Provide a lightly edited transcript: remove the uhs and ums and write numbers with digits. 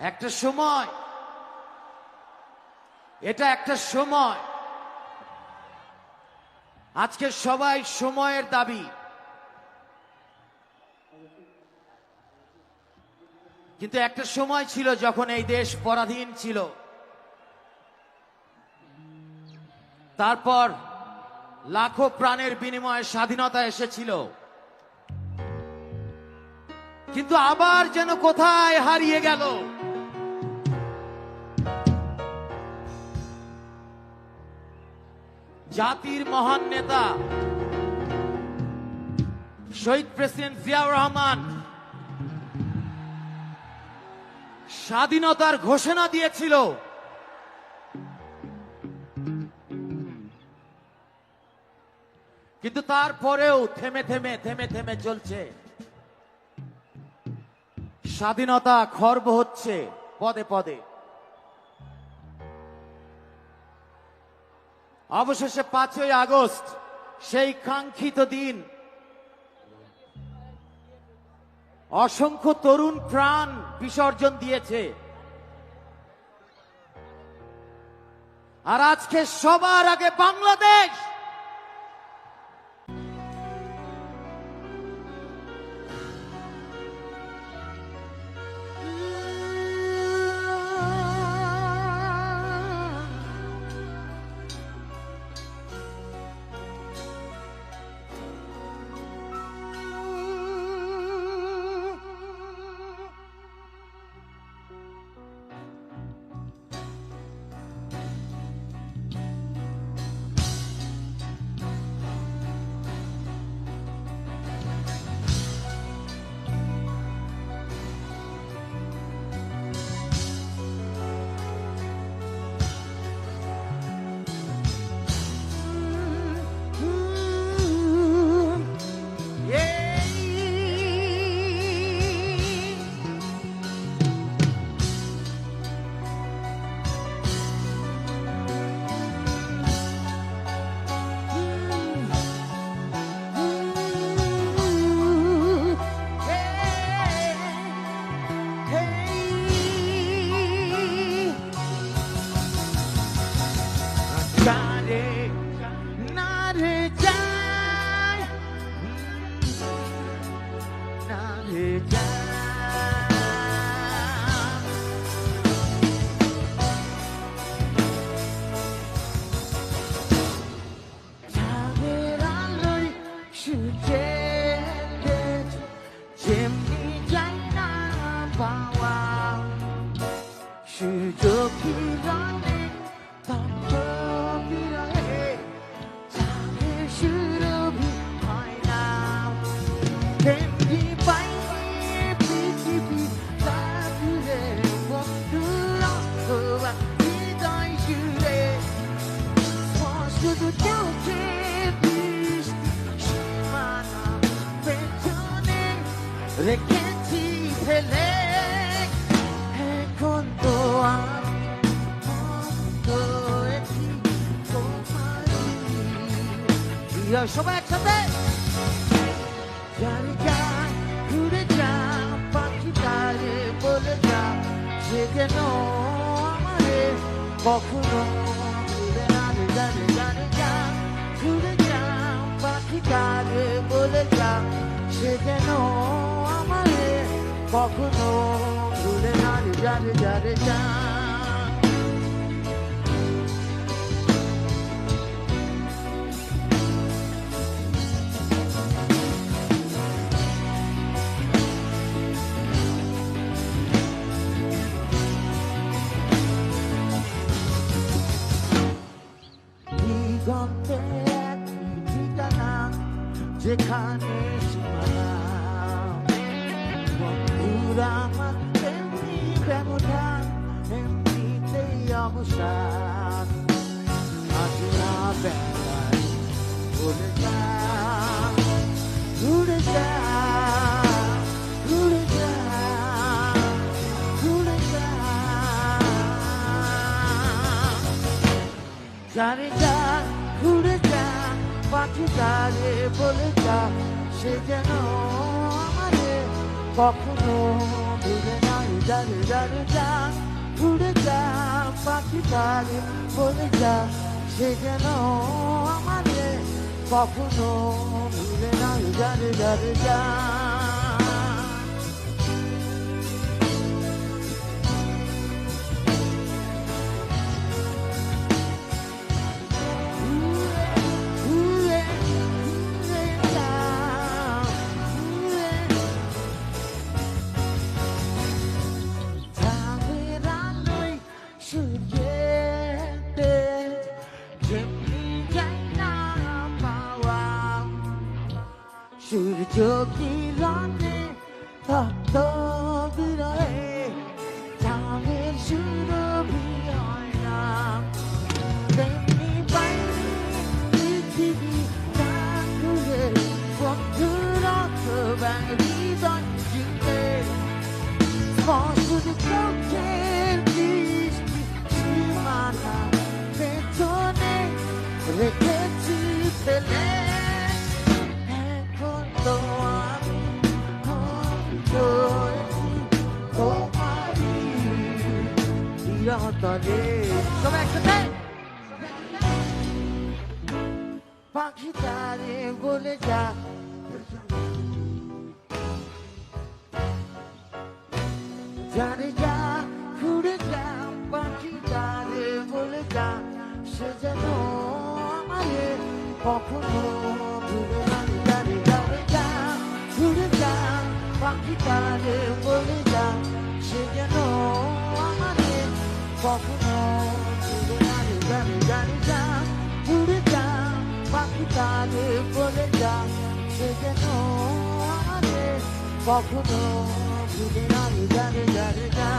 একটা সময়, এটা একটা সময়। আজকে সবাই সময়ের দাবি, কিন্তু একটা সময় ছিল যখন এই দেশ পরাধীন ছিল। তারপর লাখো প্রাণের বিনিময়ে স্বাধীনতা এসেছিল, কিন্তু আবার যেন কোথায় হারিয়ে গেল। জাতির মহান নেতা শহীদ প্রেসিডেন্ট জিয়াউর রহমান স্বাধীনতার ঘোষণা দিয়েছিল, কিন্তু তারপরেও থেমে থেমে থেমে থেমে চলছে। স্বাধীনতা খর্ব হচ্ছে পদে পদে। অবশেষে 5ই আগস্ট, সেই কাঙ্ক্ষিত দিন, অসংখ্য তরুণ প্রাণ বিসর্জন দিয়েছে। আর আজকে সবার আগে বাংলাদেশ রেখেছি ফেলে, এখন তো সবাই একসাথে ঘুরে যা, পাখি তারে বলে যা, সে যেন আমারে কখনো ঘুরে না রে, জানে জানে যা, ঘুরে যা, পাখি তারে বলে যা, সে যেন আমারে কখনো ভুলে না রে, জানে জানে যা। দিগন্তে এক ঠিকানা, যেখানে সীমানা, বন্ধুরা আমার এমনি ব্যবধান, এমনিতেই অবসান। আজ না বেলায় ঘুরে যা, ঘুরে যা, ঘুরে যা, ঘুরে যা, জানে যা, ঘুরে যা, পাখি তারে বলে যা, সে যেন আমারে কখনো ভুলে না। জারে জারে যা উড়ে যা পাখি তারে বলে যা সে যেন আমাদের কখনো ভুলে না জারে জারে যা সূর্য কিরণে তপ্ত বিরহে চাঁদের সুরভি হয় না তেমনি বাইরে পৃথিবী চাঁদুরে বন্ধুর হৃদয় জুড়ে স্পষ্ট চোখের দৃষ্টি সীমানা পেছনে রেখেছি ফেলে পাখি তারে বলে যা জানে যা ঘুরে যা পাখি তারে বলে যা সে যেন আমাদের কখনো ভুলে না জানে জানে যা ঘুরে যা পাখি তারে বলে যা সে যেন আমাদের কখনো ভুলে না জানে জানে যা ঘুরে যা পাখি তারে বলে যা সে যেন আমাদের কখনো ভুলে না জানে জানে যা